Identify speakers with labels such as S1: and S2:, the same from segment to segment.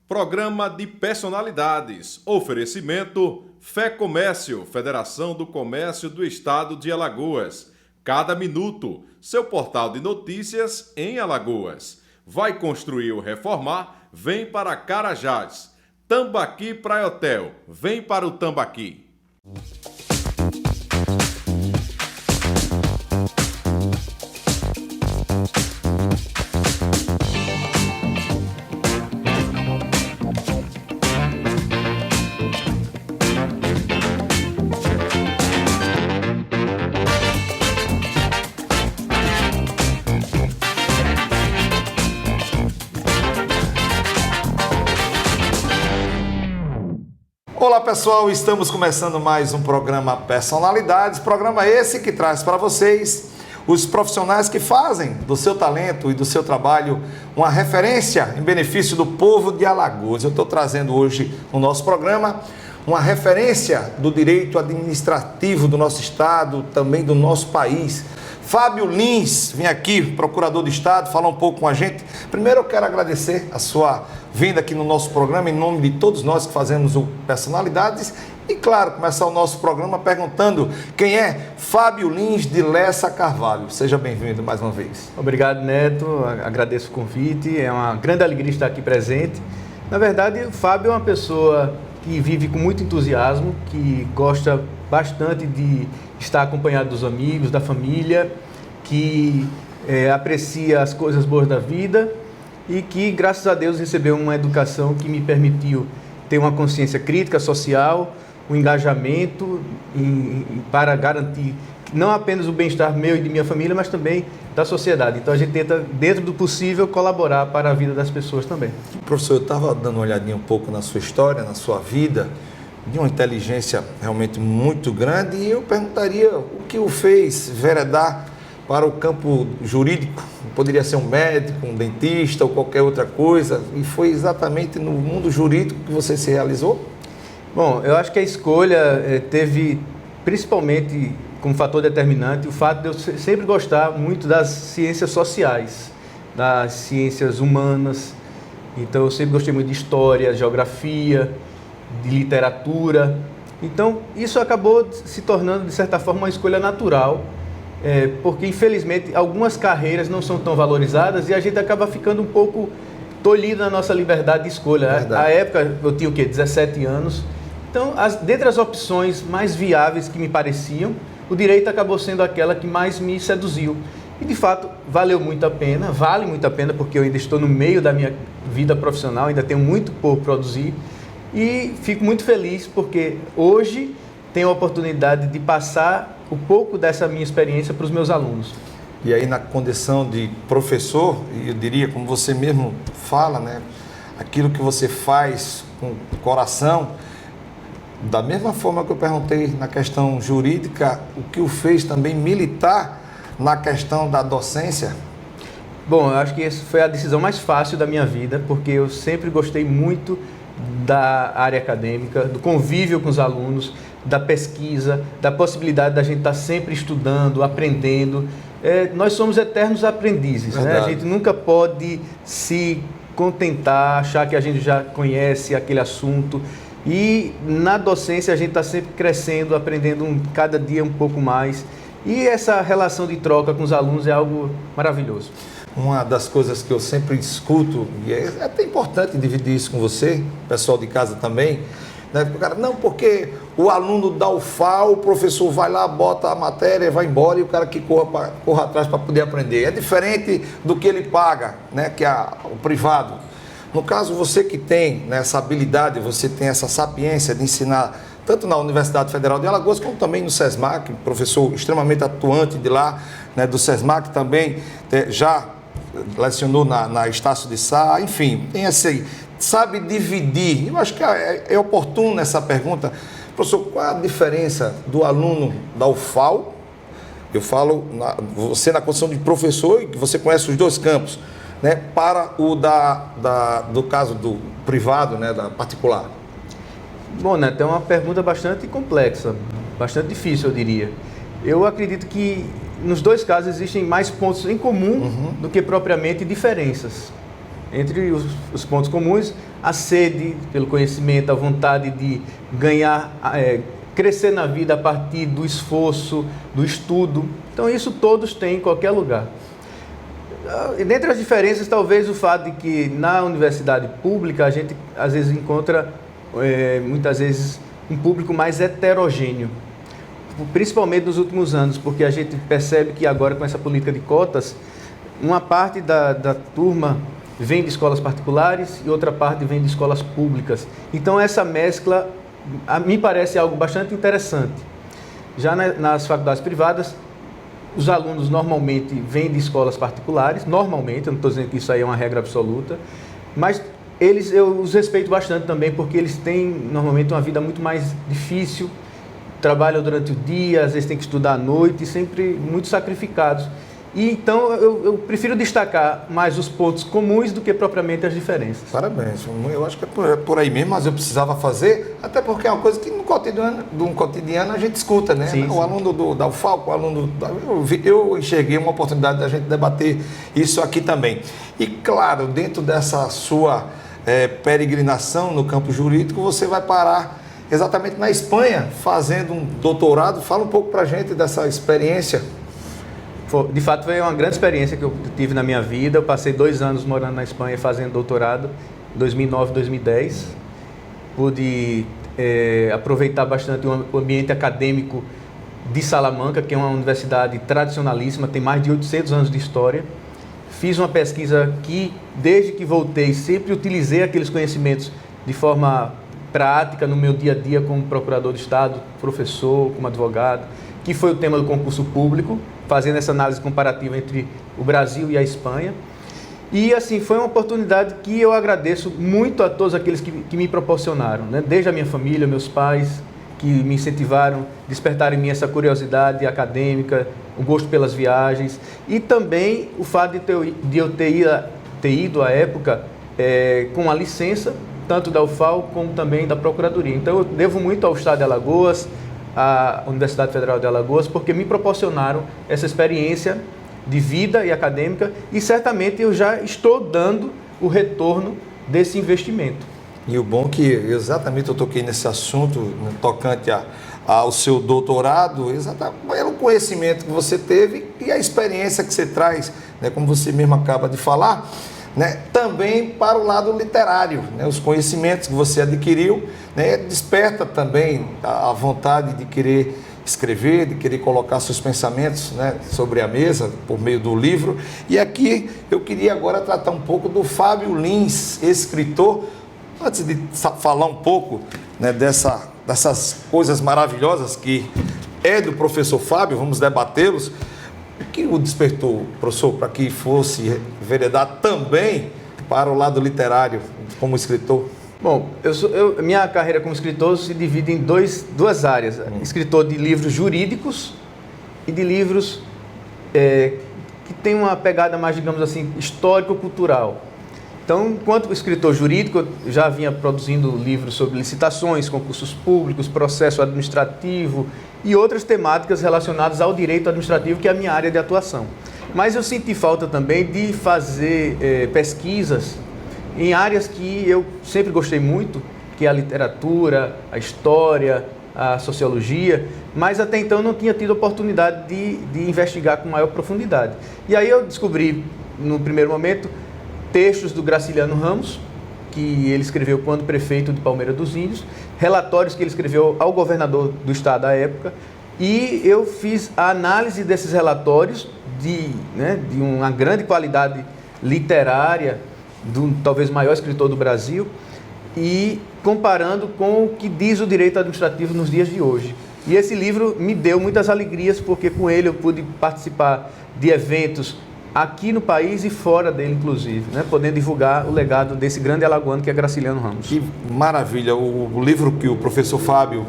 S1: Programa de personalidades. Oferecimento Fé Comércio, Federação do Comércio do Estado de Alagoas. Cada minuto, seu portal de notícias em Alagoas. Vai construir ou reformar? Vem para Carajás. Tambaqui Praia Hotel. Vem para o Tambaqui.
S2: Olá pessoal, estamos começando mais um programa Personalidades, programa esse que traz para vocês os profissionais que fazem do seu talento e do seu trabalho uma referência em benefício do povo de Alagoas. Eu estou trazendo hoje no nosso programa uma referência do direito administrativo do nosso estado, também do nosso país. Fábio Lins, vem aqui, procurador do estado, falar um pouco com a gente. Primeiro eu quero agradecer a sua vinda aqui no nosso programa, em nome de todos nós que fazemos o Personalidades. E claro, começar o nosso programa perguntando quem é Fábio Lins de Lessa Carvalho. Seja bem-vindo mais uma vez.
S3: Obrigado, Neto, agradeço o convite, é uma grande alegria estar aqui presente. Na verdade, o Fábio é uma pessoa que vive com muito entusiasmo, que gosta bastante de estar acompanhado dos amigos, da família, que aprecia as coisas boas da vida e que, graças a Deus, recebeu uma educação que me permitiu ter uma consciência crítica social, um engajamento para garantir não apenas o bem-estar meu e de minha família, mas também da sociedade. Então a gente tenta, dentro do possível, colaborar para a vida das pessoas também.
S2: Professor, eu estava dando uma olhadinha um pouco na sua história, na sua vida, de uma inteligência realmente muito grande, e eu perguntaria o que o fez veredar para o campo jurídico. Poderia ser um médico, um dentista ou qualquer outra coisa, e foi exatamente no mundo jurídico que você se realizou?
S3: Bom, eu acho que a escolha teve, principalmente como fator determinante, o fato de eu sempre gostar muito das ciências sociais, das ciências humanas. Então eu sempre gostei muito de história, geografia, de literatura. Então isso acabou se tornando, de certa forma, uma escolha natural, porque infelizmente algumas carreiras não são tão valorizadas e a gente acaba ficando um pouco tolhido na nossa liberdade de escolha. À época eu tinha 17 anos, então dentre as opções mais viáveis que me pareciam, o direito acabou sendo aquela que mais me seduziu. E de fato vale muito a pena porque eu ainda estou no meio da minha vida profissional, ainda tenho muito por produzir. E fico muito feliz porque hoje tenho a oportunidade de passar um pouco dessa minha experiência para os meus alunos.
S2: E aí, na condição de professor, eu diria, como você mesmo fala, né, aquilo que você faz com o coração, da mesma forma que eu perguntei na questão jurídica, o que o fez também militar na questão da docência?
S3: Bom, eu acho que essa foi a decisão mais fácil da minha vida, porque eu sempre gostei muito da área acadêmica, do convívio com os alunos, da pesquisa, da possibilidade da gente estar sempre estudando, aprendendo. Nós somos eternos aprendizes, né? A gente nunca pode se contentar, achar que a gente já conhece aquele assunto. E na docência a gente está sempre crescendo, aprendendo cada dia um pouco mais. E essa relação de troca com os alunos é algo maravilhoso.
S2: Uma das coisas que eu sempre escuto, e é até importante dividir isso com você, pessoal de casa também, né? O cara, não, porque o aluno dá o FAO, o professor vai lá, bota a matéria, vai embora e o cara que corra atrás para poder aprender. É diferente do que ele paga, né? Que é o privado. No caso, você que tem, né, essa habilidade, você tem essa sapiência de ensinar tanto na Universidade Federal de Alagoas, como também no SESMAC, professor extremamente atuante de lá, né, do SESMAC também, já lecionou na Estácio de Sá, enfim, tem esse, sabe dividir. Eu acho que é oportuno essa pergunta. Professor, qual é a diferença do aluno da UFAL, eu falo, você na condição de professor, e que você conhece os dois campos, né, para o do caso do privado, né, da particular?
S3: Bom, Neto, é uma pergunta bastante complexa, bastante difícil, eu diria. Eu acredito que nos dois casos existem mais pontos em comum do que propriamente diferenças. Entre os pontos comuns, a sede pelo conhecimento, a vontade de ganhar, crescer na vida a partir do esforço, do estudo. Então isso todos têm em qualquer lugar. Dentre as diferenças, talvez o fato de que na universidade pública a gente às vezes encontra, muitas vezes, um público mais heterogêneo, principalmente nos últimos anos, porque a gente percebe que agora com essa política de cotas, uma parte da turma vem de escolas particulares e outra parte vem de escolas públicas. Então essa mescla me parece algo bastante interessante. Já nas faculdades privadas, os alunos normalmente vêm de escolas particulares, normalmente, eu não estou dizendo que isso aí é uma regra absoluta, mas eu os respeito bastante também, porque eles têm normalmente uma vida muito mais difícil, trabalham durante o dia, às vezes têm que estudar à noite, sempre muito sacrificados. E então eu prefiro destacar mais os pontos comuns do que propriamente as diferenças.
S2: Parabéns, eu acho que é por aí mesmo, mas eu precisava fazer, até porque é uma coisa que no cotidiano a gente escuta, né?
S3: Sim,
S2: o
S3: sim.
S2: aluno da UFAL, o aluno eu enxerguei uma oportunidade da gente debater isso aqui também. E claro, dentro dessa sua peregrinação no campo jurídico, você vai parar exatamente na Espanha, fazendo um doutorado. Fala um pouco pra gente dessa experiência.
S3: De fato, foi uma grande experiência que eu tive na minha vida. Eu passei 2 anos morando na Espanha fazendo doutorado, 2009, 2010. Pude aproveitar bastante o ambiente acadêmico de Salamanca, que é uma universidade tradicionalíssima, tem mais de 800 anos de história. Fiz uma pesquisa que, desde que voltei, sempre utilizei aqueles conhecimentos de forma prática no meu dia a dia como procurador de Estado, professor, como advogado, que foi o tema do concurso público, fazendo essa análise comparativa entre o Brasil e a Espanha. E assim, foi uma oportunidade que eu agradeço muito a todos aqueles que me proporcionaram, né? Desde a minha família, meus pais, que me incentivaram, despertaram em mim essa curiosidade acadêmica, o gosto pelas viagens, e também o fato de eu ter ido à época com a licença, tanto da UFAL como também da Procuradoria. Então eu devo muito ao Estado de Alagoas, à Universidade Federal de Alagoas, porque me proporcionaram essa experiência de vida e acadêmica, e certamente eu já estou dando o retorno desse investimento.
S2: E o bom que exatamente eu toquei nesse assunto, né, tocante ao seu doutorado, exatamente pelo conhecimento que você teve e a experiência que você traz, né, como você mesmo acaba de falar, né, também para o lado literário, né, os conhecimentos que você adquiriu, né, desperta também a vontade de querer escrever, de querer colocar seus pensamentos, né, sobre a mesa por meio do livro. E aqui eu queria agora tratar um pouco do Fábio Lins, escritor. Antes de falar um pouco, né, dessas coisas maravilhosas que é do professor Fábio, vamos debatê-los. O que o despertou, professor, para que fosse veredar também para o lado literário como escritor?
S3: Bom, minha carreira como escritor se divide em duas áreas. Escritor de livros jurídicos e de livros que tem uma pegada mais, digamos assim, histórico-cultural. Então, enquanto escritor jurídico, eu já vinha produzindo livros sobre licitações, concursos públicos, processo administrativo e outras temáticas relacionadas ao direito administrativo, que é a minha área de atuação. Mas eu senti falta também de fazer pesquisas em áreas que eu sempre gostei muito, que é a literatura, a história, a sociologia, mas até então não tinha tido oportunidade de investigar com maior profundidade. E aí eu descobri, no primeiro momento, textos do Graciliano Ramos, que ele escreveu quando prefeito de Palmeira dos Índios, relatórios que ele escreveu ao governador do estado à época, e eu fiz a análise desses relatórios de uma grande qualidade literária, do talvez maior escritor do Brasil, e comparando com o que diz o direito administrativo nos dias de hoje. E esse livro me deu muitas alegrias, porque com ele eu pude participar de eventos aqui no país e fora dele, inclusive, né? Podendo divulgar o legado desse grande alagoano que é Graciliano Ramos.
S2: Que maravilha! O livro que o professor Fábio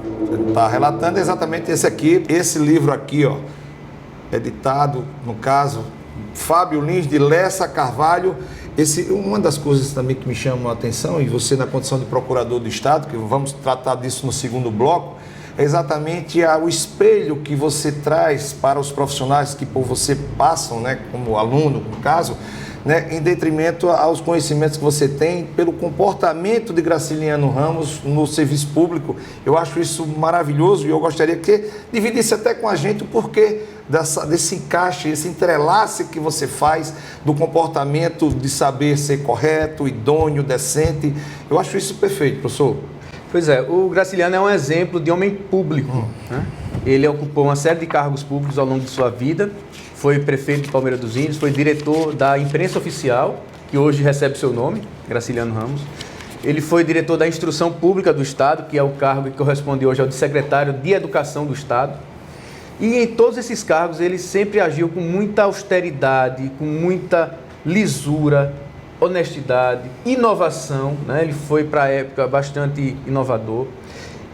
S2: está relatando é exatamente esse aqui. Esse livro aqui, ó, editado, no caso, Fábio Lins de Lessa Carvalho. Uma das coisas também que me chama a atenção, e você na condição de procurador do Estado, que vamos tratar disso no segundo bloco, é exatamente o espelho que você traz para os profissionais que por você passam, né, como aluno, no caso, né, em detrimento aos conhecimentos que você tem pelo comportamento de Graciliano Ramos no serviço público. Eu acho isso maravilhoso e eu gostaria que dividisse até com a gente o porquê desse encaixe, esse entrelace que você faz do comportamento de saber ser correto, idôneo, decente. Eu acho isso perfeito, professor.
S3: Pois é, o Graciliano é um exemplo de homem público. Né? Ele ocupou uma série de cargos públicos ao longo de sua vida, foi prefeito de Palmeira dos Índios, foi diretor da imprensa oficial, que hoje recebe seu nome, Graciliano Ramos. Ele foi diretor da Instrução Pública do Estado, que é o cargo que corresponde hoje ao de secretário de Educação do Estado. E em todos esses cargos ele sempre agiu com muita austeridade, com muita lisura, honestidade, inovação, né? Ele foi para a época bastante inovador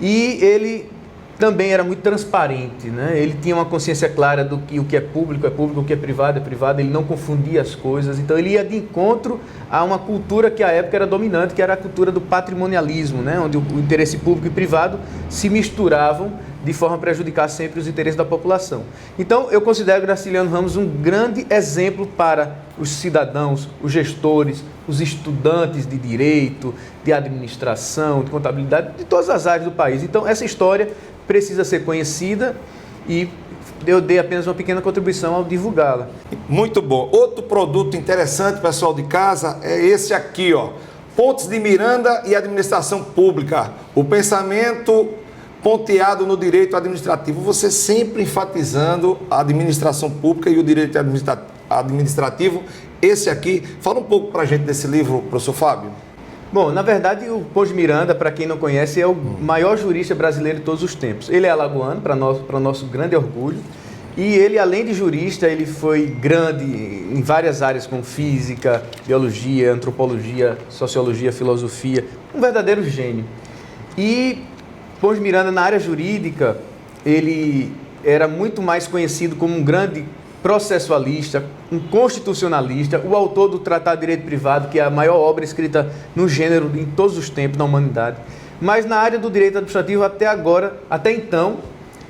S3: e ele também era muito transparente, né? Ele tinha uma consciência clara do que o que é público, o que é privado, ele não confundia as coisas, então ele ia de encontro a uma cultura que à época era dominante, que era a cultura do patrimonialismo, né? Onde o interesse público e privado se misturavam de forma a prejudicar sempre os interesses da população. Então, eu considero Graciliano Ramos um grande exemplo para os cidadãos, os gestores, os estudantes de direito, de administração, de contabilidade, de todas as áreas do país. Então, essa história precisa ser conhecida e eu dei apenas uma pequena contribuição ao divulgá-la.
S2: Muito bom. Outro produto interessante, pessoal de casa, é esse aqui, ó. Pontes de Miranda e Administração Pública. O pensamento ponteado no direito administrativo, você sempre enfatizando a administração pública e o direito administrativo. Esse aqui, fala um pouco para a gente desse livro, professor Fábio.
S3: Bom, na verdade, o Pontes de Miranda, para quem não conhece, é o maior jurista brasileiro de todos os tempos. Ele é alagoano, para nosso grande orgulho, e ele, além de jurista, ele foi grande em várias áreas, como física, biologia, antropologia, sociologia, filosofia, um verdadeiro gênio. E Pontes de Miranda, na área jurídica, ele era muito mais conhecido como um grande processualista, um constitucionalista, o autor do Tratado de Direito Privado, que é a maior obra escrita no gênero em todos os tempos da humanidade. Mas na área do direito administrativo, até então,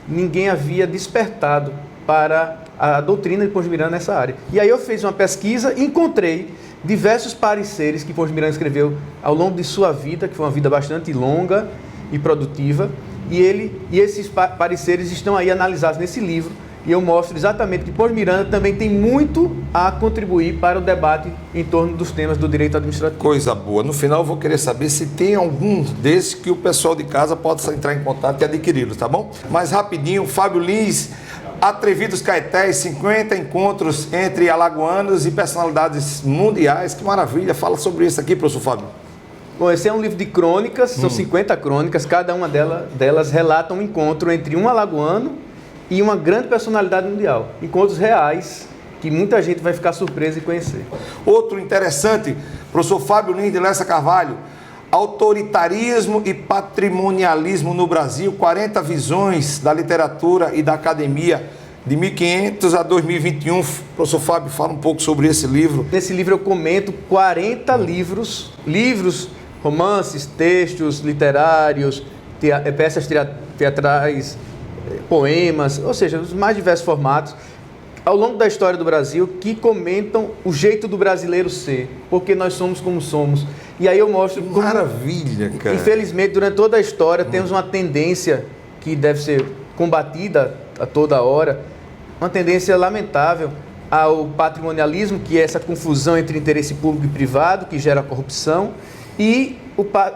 S3: ninguém havia despertado para a doutrina de Pontes de Miranda nessa área. E aí eu fiz uma pesquisa e encontrei diversos pareceres que Pontes de Miranda escreveu ao longo de sua vida, que foi uma vida bastante longa e produtiva, e esses pareceres estão aí analisados nesse livro, e eu mostro exatamente que Pontes de Miranda também tem muito a contribuir para o debate em torno dos temas do direito administrativo.
S2: Coisa boa. No final eu vou querer saber se tem algum desses que o pessoal de casa possa entrar em contato e adquiri-los, tá bom? Mas rapidinho, Fábio Lins, Atrevidos Caetés, 50 encontros entre alagoanos e personalidades mundiais. Que maravilha. Fala sobre isso aqui, professor Fábio.
S3: Bom, esse é um livro de crônicas, são 50 crônicas, cada uma delas relata um encontro entre um alagoano e uma grande personalidade mundial. Encontros reais, que muita gente vai ficar surpresa em conhecer.
S2: Outro interessante, professor Fábio Lins de Lessa Carvalho, Autoritarismo e Patrimonialismo no Brasil, 40 visões da literatura e da academia de 1500 a 2021. Professor Fábio, fala um pouco sobre esse livro.
S3: Nesse livro eu comento 40 livros, romances, textos literários, peças teatrais, poemas, ou seja, os mais diversos formatos, ao longo da história do Brasil, que comentam o jeito do brasileiro ser, porque nós somos como somos. E aí eu mostro como,
S2: maravilha, cara.
S3: Infelizmente, durante toda a história, temos uma tendência que deve ser combatida a toda hora, uma tendência lamentável ao patrimonialismo, que é essa confusão entre interesse público e privado, que gera corrupção, e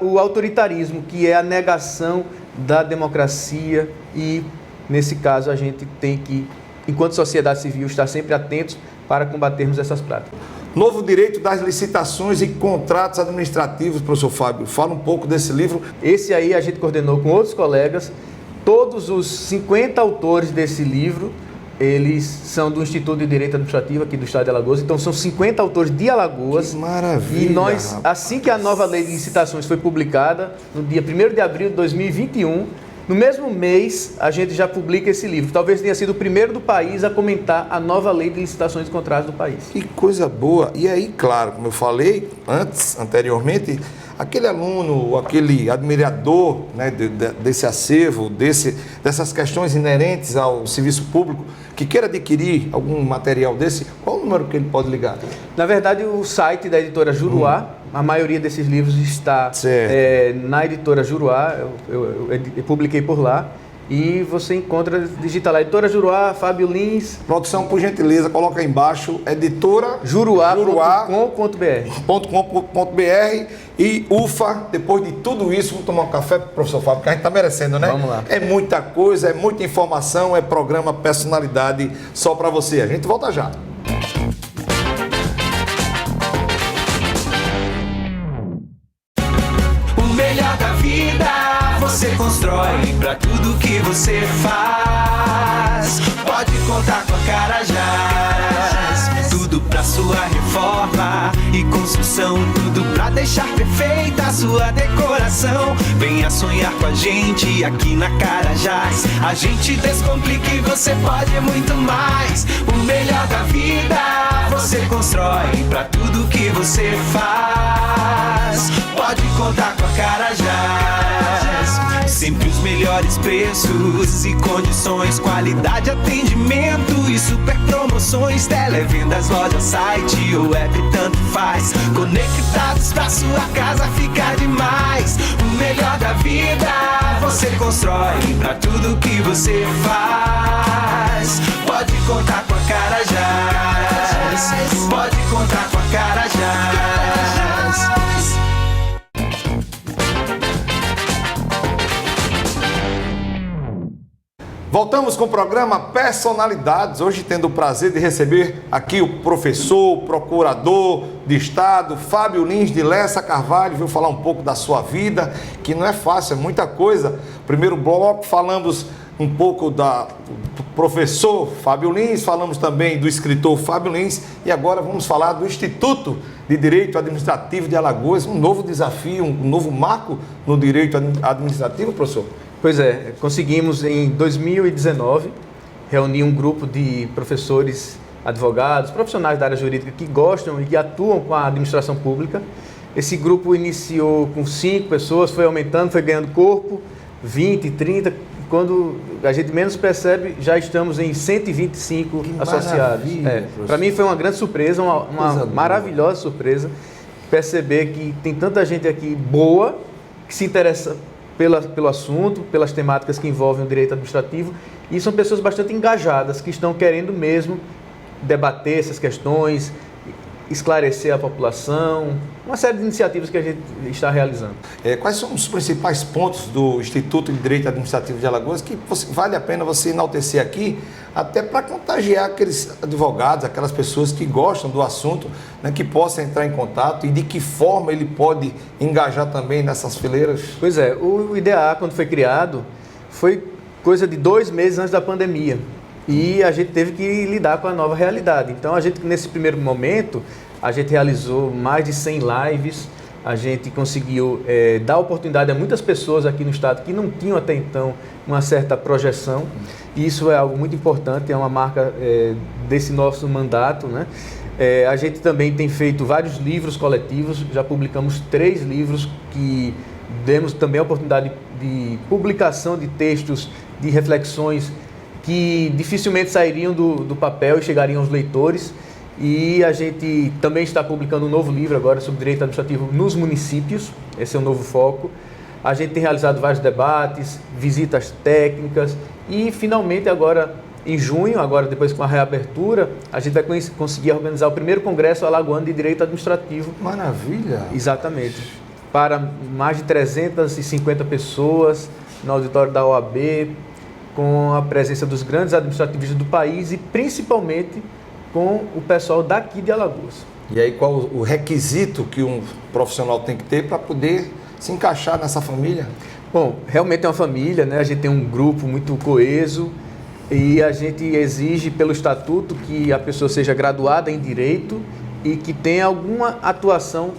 S3: o autoritarismo, que é a negação da democracia, e nesse caso a gente tem que, enquanto sociedade civil, estar sempre atentos para combatermos essas práticas.
S2: Novo Direito das Licitações e Contratos Administrativos, professor Fábio. Fala um pouco desse livro.
S3: Esse aí a gente coordenou com outros colegas. Todos os 50 autores desse livro, eles são do Instituto de Direito Administrativo aqui do Estado de Alagoas. Então são 50 autores de Alagoas.
S2: Que maravilha!
S3: E nós, assim que a nova lei de licitações foi publicada, no dia 1º de abril de 2021, No mesmo mês, a gente já publica esse livro. Talvez tenha sido o primeiro do país a comentar a nova lei de licitações de contratos do país.
S2: Que coisa boa. E aí, claro, como eu falei anteriormente, aquele aluno, aquele admirador, né, desse acervo, dessas questões inerentes ao serviço público, que queira adquirir algum material desse, qual o número que ele pode ligar?
S3: Na verdade, o site da editora Juruá, a maioria desses livros está na editora Juruá, eu publiquei por lá. E você encontra, digita lá, editora Juruá, Fábio Lins.
S2: Produção, por gentileza, coloca aí embaixo, editora juruá.com.br. E ufa, depois de tudo isso, vamos tomar um café, professor Fábio, que a gente está merecendo, né?
S3: Vamos lá.
S2: É muita coisa, é muita informação, é programa Personalidade só para você. A gente volta já.
S4: O melhor da vida você constrói pra tudo que você faz. Pode contar com a Carajás. Tudo pra sua reforma e construção. Tudo pra deixar perfeita a sua decoração. Venha sonhar com a gente aqui na Carajás. A gente descomplica e você pode muito mais. O melhor da vida você constrói pra tudo que você faz. Pode contar com a Carajás. Sempre os melhores preços e condições, qualidade, atendimento e super promoções. Televendas, loja, site ou app, tanto faz. Conectados pra sua casa ficar demais. O melhor da vida você constrói pra tudo que você faz. Pode contar com a Carajás. Pode contar com a Carajás.
S2: Voltamos com o programa Personalidades, hoje tendo o prazer de receber aqui o professor, procurador de Estado, Fábio Lins de Lessa Carvalho, veio falar um pouco da sua vida, que não é fácil, é muita coisa. Primeiro bloco falamos um pouco do professor Fábio Lins, falamos também do escritor Fábio Lins e agora vamos falar do Instituto de Direito Administrativo de Alagoas, um novo desafio, um novo marco no direito administrativo, professor?
S3: Pois é, conseguimos em 2019 reunir um grupo de professores, advogados, profissionais da área jurídica que gostam e que atuam com a administração pública. Esse grupo iniciou com 5 pessoas, foi aumentando, foi ganhando corpo, 20, 30, quando a gente menos percebe, já estamos em 125 associados. Para mim foi uma grande surpresa, uma maravilhosa surpresa, perceber que tem tanta gente aqui boa, que se interessa pelo assunto, pelas temáticas que envolvem o direito administrativo, e são pessoas bastante engajadas, que estão querendo mesmo debater essas questões, esclarecer a população, uma série de iniciativas que a gente está realizando.
S2: Quais são os principais pontos do Instituto de Direito Administrativo de Alagoas que vale a pena você enaltecer aqui, até para contagiar aqueles advogados, aquelas pessoas que gostam do assunto, né, que possam entrar em contato e de que forma ele pode engajar também nessas fileiras?
S3: Pois é, o IDA, quando foi criado, foi coisa de 2 meses antes da pandemia. E a gente teve que lidar com a nova realidade. Então, a gente, nesse primeiro momento, a gente realizou mais de 100 lives, a gente conseguiu dar oportunidade a muitas pessoas aqui no estado que não tinham até então uma certa projeção. E isso é algo muito importante, é uma marca desse nosso mandato, né? A gente também tem feito vários livros coletivos, já publicamos 3 livros que demos também a oportunidade de publicação de textos, de reflexões que dificilmente sairiam do papel e chegariam aos leitores. E a gente também está publicando um novo livro agora sobre direito administrativo nos municípios, esse é o novo foco. A gente tem realizado vários debates, visitas técnicas e finalmente agora em junho, agora depois com a reabertura, a gente vai conseguir organizar o primeiro congresso alagoano de direito administrativo.
S2: Maravilha!
S3: Exatamente. Para mais de 350 pessoas no auditório da OAB, com a presença dos grandes administrativistas do país e principalmente com o pessoal daqui de Alagoas.
S2: E aí qual o requisito que um profissional tem que ter para poder se encaixar nessa família?
S3: Bom, realmente é uma família, né? A gente tem um grupo muito coeso e a gente exige pelo estatuto que a pessoa seja graduada em Direito e que tenha alguma atuação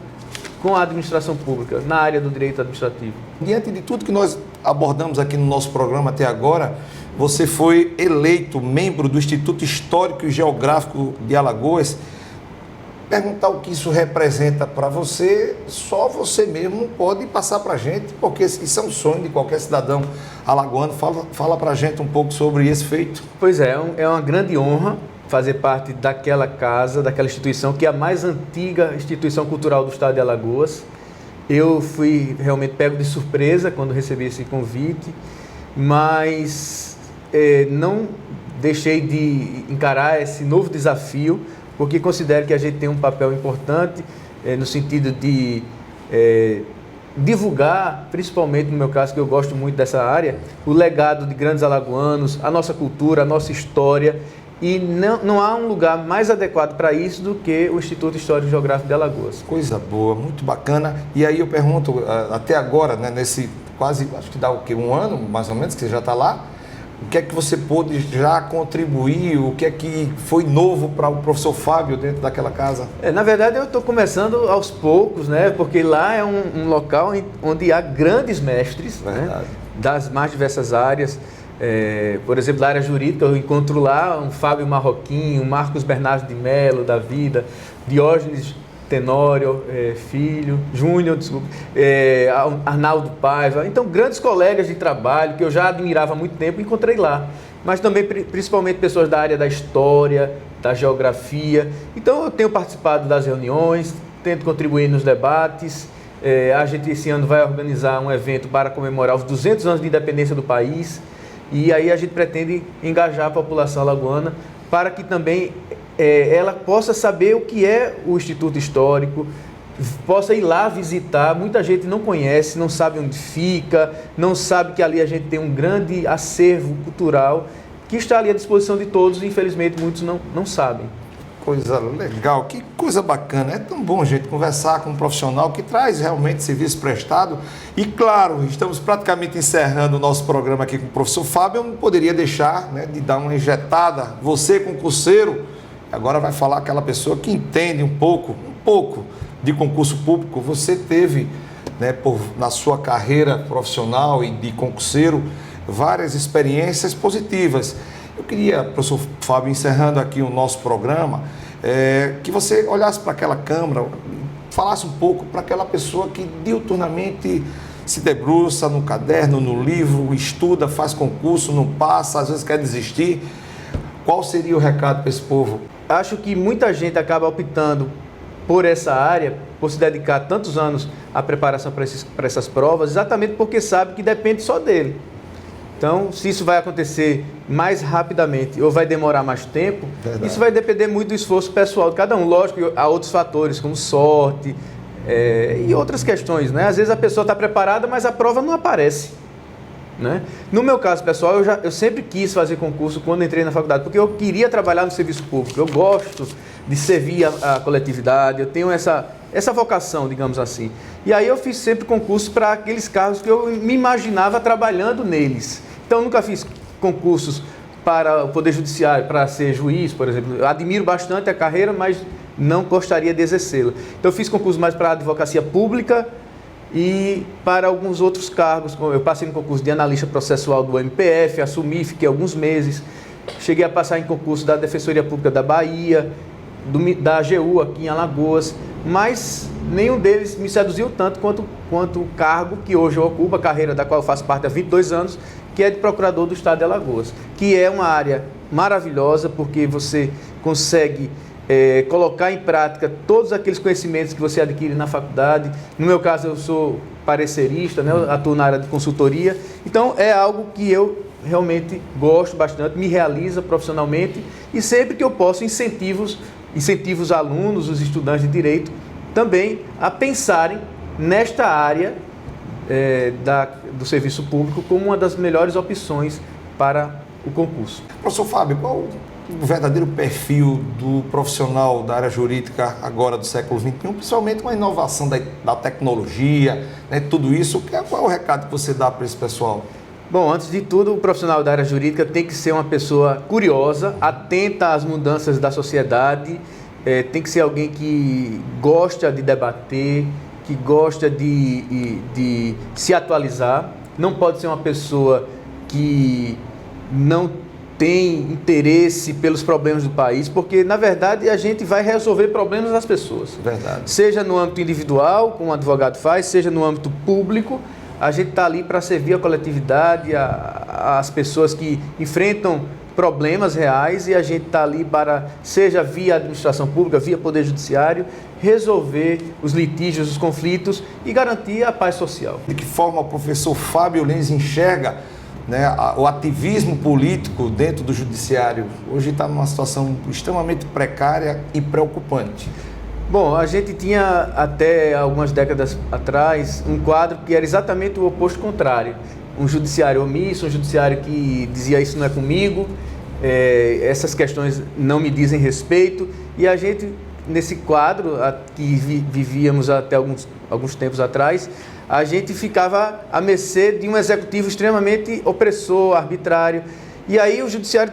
S3: com a administração pública, na área do direito administrativo.
S2: Diante de tudo que nós abordamos aqui no nosso programa até agora, você foi eleito membro do Instituto Histórico e Geográfico de Alagoas. Perguntar o que isso representa para você, só você mesmo pode passar para a gente, porque isso é um sonho de qualquer cidadão alagoano. Fala para a gente um pouco sobre esse feito.
S3: Pois é, é uma grande honra fazer parte daquela casa, daquela instituição, que é a mais antiga instituição cultural do estado de Alagoas. Eu fui realmente pego de surpresa quando recebi esse convite, mas não deixei de encarar esse novo desafio, porque considero que a gente tem um papel importante no sentido de divulgar, principalmente no meu caso, que eu gosto muito dessa área, o legado de grandes alagoanos, a nossa cultura, a nossa história, e não há um lugar mais adequado para isso do que o Instituto Histórico e Geográfico de Alagoas.
S2: Coisa boa, muito bacana. E aí eu pergunto, até agora, né, nesse quase, acho que dá o quê? Um ano, mais ou menos, que você já está lá, o que é que você pôde já contribuir, o que é que foi novo para o professor Fábio dentro daquela casa?
S3: Na verdade, eu estou começando aos poucos, né? Porque lá é um local onde há grandes mestres, né? Das mais diversas áreas. Por exemplo, da área jurídica, eu encontro lá um Fábio Marroquim, um Marcos Bernardo de Mello, da vida, Diógenes Tenório, Filho, Júnior, desculpa, Arnaldo Paiva. Então, grandes colegas de trabalho que eu já admirava há muito tempo, encontrei lá. Mas também, principalmente, pessoas da área da história, da geografia. Então, eu tenho participado das reuniões, tento contribuir nos debates. A gente, esse ano, vai organizar um evento para comemorar os 200 anos de independência do país. E aí a gente pretende engajar a população alagoana para que também ela possa saber o que é o Instituto Histórico, possa ir lá visitar. Muita gente não conhece, não sabe onde fica, não sabe que ali a gente tem um grande acervo cultural que está ali à disposição de todos e infelizmente muitos não sabem.
S2: Coisa legal, que coisa bacana. É tão bom a gente conversar com um profissional que traz realmente serviço prestado. E claro, estamos praticamente encerrando o nosso programa aqui com o professor Fábio. Eu não poderia deixar, né, de dar uma injetada. Você, concurseiro, agora vai falar aquela pessoa que entende um pouco de concurso público. Você teve, né, na sua carreira profissional e de concurseiro, várias experiências positivas. Eu queria, professor Fábio, encerrando aqui o nosso programa, que você olhasse para aquela câmara, falasse um pouco para aquela pessoa que diuturnamente se debruça no caderno, no livro, estuda, faz concurso, não passa, às vezes quer desistir. Qual seria o recado para esse povo?
S3: Acho que muita gente acaba optando por essa área, por se dedicar tantos anos à preparação para essas provas, exatamente porque sabe que depende só dele. Então, se isso vai acontecer mais rapidamente ou vai demorar mais tempo, verdade, isso vai depender muito do esforço pessoal de cada um. Lógico que há outros fatores, como sorte e outras questões, né? Às vezes a pessoa está preparada, mas a prova não aparece, né? No meu caso, pessoal, eu sempre quis fazer concurso quando entrei na faculdade, porque eu queria trabalhar no serviço público. Eu gosto de servir a coletividade, eu tenho essa vocação, digamos assim. E aí eu fiz sempre concurso para aqueles cargos que eu me imaginava trabalhando neles. Então, eu nunca fiz concursos para o Poder Judiciário, para ser juiz, por exemplo. Eu admiro bastante a carreira, mas não gostaria de exercê-la. Então, eu fiz concurso mais para a advocacia pública e para alguns outros cargos. Eu passei no concurso de analista processual do MPF, assumi, fiquei alguns meses. Cheguei a passar em concurso da Defensoria Pública da Bahia, da AGU aqui em Alagoas, mas nenhum deles me seduziu tanto quanto o cargo que hoje eu ocupo, a carreira da qual eu faço parte há 22 anos, que é de procurador do Estado de Alagoas, que é uma área maravilhosa porque você consegue colocar em prática todos aqueles conhecimentos que você adquire na faculdade. No meu caso, eu sou parecerista, né? Eu atuo na área de consultoria, então é algo que eu realmente gosto bastante, me realiza profissionalmente e sempre que eu posso incentivo os alunos, os estudantes de Direito também a pensarem nesta área do serviço público como uma das melhores opções para o concurso.
S2: Professor Fábio, qual o verdadeiro perfil do profissional da área jurídica agora do século XXI, principalmente com a inovação da tecnologia, né, tudo isso? Qual é o recado que você dá para esse pessoal?
S3: Bom, antes de tudo, o profissional da área jurídica tem que ser uma pessoa curiosa, atenta às mudanças da sociedade, tem que ser alguém que gosta de debater, que gosta de se atualizar, não pode ser uma pessoa que não tem interesse pelos problemas do país, porque, na verdade, a gente vai resolver problemas das pessoas.
S2: Verdade.
S3: Seja no âmbito individual, como o advogado faz, seja no âmbito público, a gente está ali para servir a coletividade, as pessoas que enfrentam problemas reais, e a gente está ali para, seja via administração pública, via poder judiciário, resolver os litígios, os conflitos e garantir a paz social.
S2: De que forma o professor Fábio Lins enxerga, né, o ativismo político dentro do judiciário? Hoje está numa situação extremamente precária e preocupante.
S3: Bom, a gente tinha até algumas décadas atrás um quadro que era exatamente o oposto contrário. Um judiciário omisso, um judiciário que dizia isso não é comigo, essas questões não me dizem respeito, e a gente, nesse quadro que vivíamos até alguns tempos atrás, a gente ficava à mercê de um executivo extremamente opressor, arbitrário, e aí o judiciário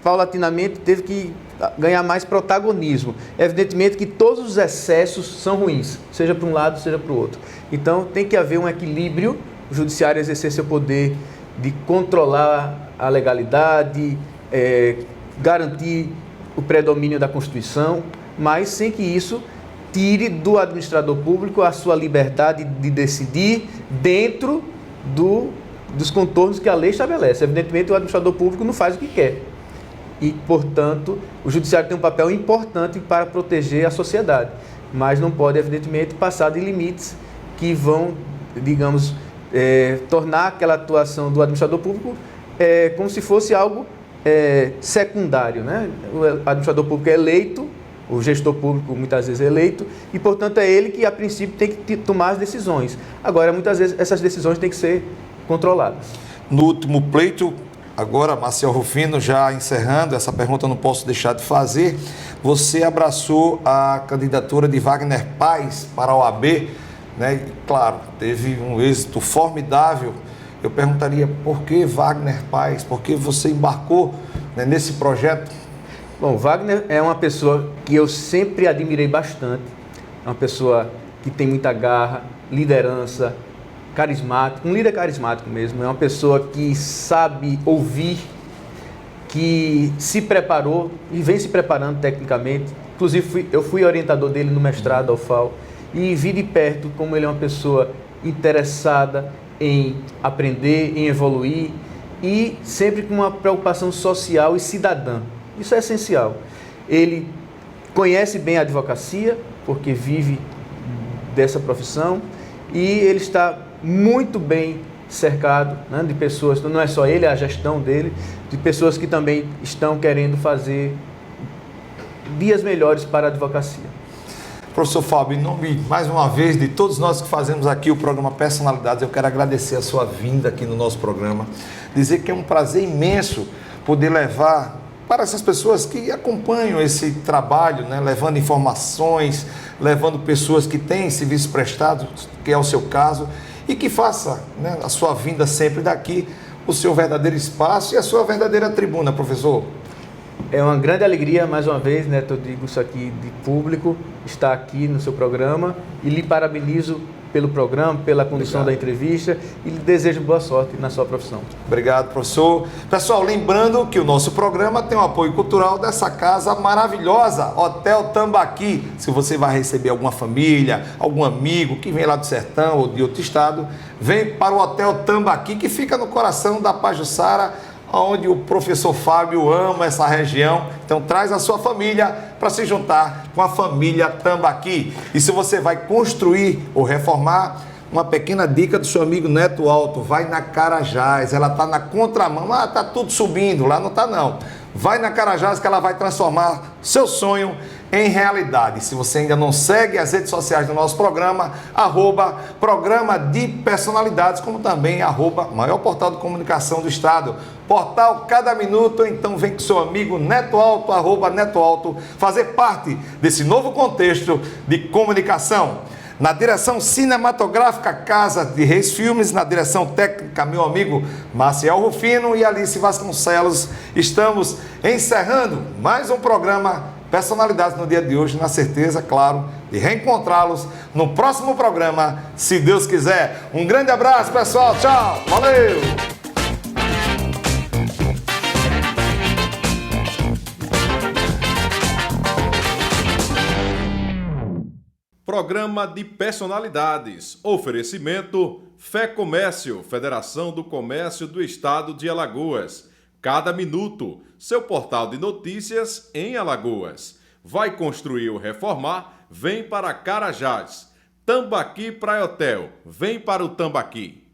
S3: paulatinamente teve que ganhar mais protagonismo. Evidentemente que todos os excessos são ruins, seja para um lado, seja para o outro. Então tem que haver um equilíbrio, o judiciário exercer seu poder de controlar a legalidade, garantir o predomínio da Constituição, mas sem que isso tire do administrador público a sua liberdade de decidir dentro dos contornos que a lei estabelece. Evidentemente, o administrador público não faz o que quer. E, portanto, o judiciário tem um papel importante para proteger a sociedade, mas não pode, evidentemente, passar de limites que vão, digamos, tornar aquela atuação do administrador público como se fosse algo secundário, né? O administrador público é eleito, o gestor público muitas vezes é eleito, e, portanto, é ele que, a princípio, tem que tomar as decisões. Agora, muitas vezes, essas decisões têm que ser controladas.
S2: No último pleito, agora, Maciel Rufino, já encerrando, essa pergunta eu não posso deixar de fazer, você abraçou a candidatura de Wagner Paz para a OAB, né? E, claro, teve um êxito formidável. Eu perguntaria, por que Wagner Paz? Por que você embarcou, né, nesse projeto?
S3: Bom, Wagner é uma pessoa que eu sempre admirei bastante, é uma pessoa que tem muita garra, liderança, carismático, um líder carismático mesmo, é uma pessoa que sabe ouvir, que se preparou e vem se preparando tecnicamente. Inclusive, eu fui orientador dele no mestrado ao UFAL e vi de perto como ele é uma pessoa interessada em aprender, em evoluir e sempre com uma preocupação social e cidadã. Isso é essencial. Ele conhece bem a advocacia, porque vive dessa profissão, e ele está muito bem cercado, né, de pessoas, não é só ele, é a gestão dele, de pessoas que também estão querendo fazer dias melhores para a advocacia.
S2: Professor Fábio, em nome, mais uma vez, de todos nós que fazemos aqui o programa Personalidades, eu quero agradecer a sua vinda aqui no nosso programa, dizer que é um prazer imenso poder levar para essas pessoas que acompanham esse trabalho, né, levando informações, levando pessoas que têm serviços prestados, que é o seu caso, e que faça, né, a sua vinda sempre daqui, o seu verdadeiro espaço e a sua verdadeira tribuna, professor.
S3: É uma grande alegria, mais uma vez, né, eu digo isso aqui de público, estar aqui no seu programa, e lhe parabenizo pelo programa, pela condução da entrevista, e lhe desejo boa sorte na sua profissão.
S2: Obrigado, professor. Pessoal, lembrando que o nosso programa tem o apoio cultural dessa casa maravilhosa, Hotel Tambaqui. Se você vai receber alguma família, algum amigo que vem lá do sertão ou de outro estado, vem para o Hotel Tambaqui, que fica no coração da Pajuçara, onde o professor Fábio ama essa região. Então traz a sua família para se juntar com a família Tambaqui. E se você vai construir ou reformar, uma pequena dica do seu amigo Neto Alto, vai na Carajás, ela está na contramão, está tudo subindo, lá não está não. Vai na Carajás que ela vai transformar seu sonho em realidade. Se você ainda não segue as redes sociais do nosso programa, @Programa de Personalidades, como também @maior portal de comunicação do estado, Portal Cada Minuto. Então vem com seu amigo Neto Alto, @Neto Alto, fazer parte desse novo contexto de comunicação. Na direção cinematográfica, Casa de Reis Filmes. Na direção técnica, meu amigo Maciel Rufino e Alice Vasconcelos. Estamos encerrando mais um programa Personalidades no dia de hoje, na certeza, claro, de reencontrá-los no próximo programa, se Deus quiser. Um grande abraço, pessoal. Tchau. Valeu!
S1: Programa de Personalidades. Oferecimento Fé Comércio, Federação do Comércio do Estado de Alagoas. Cada minuto, seu portal de notícias em Alagoas. Vai construir ou reformar? Vem para Carajás. Tambaqui Praia Hotel. Vem para o Tambaqui.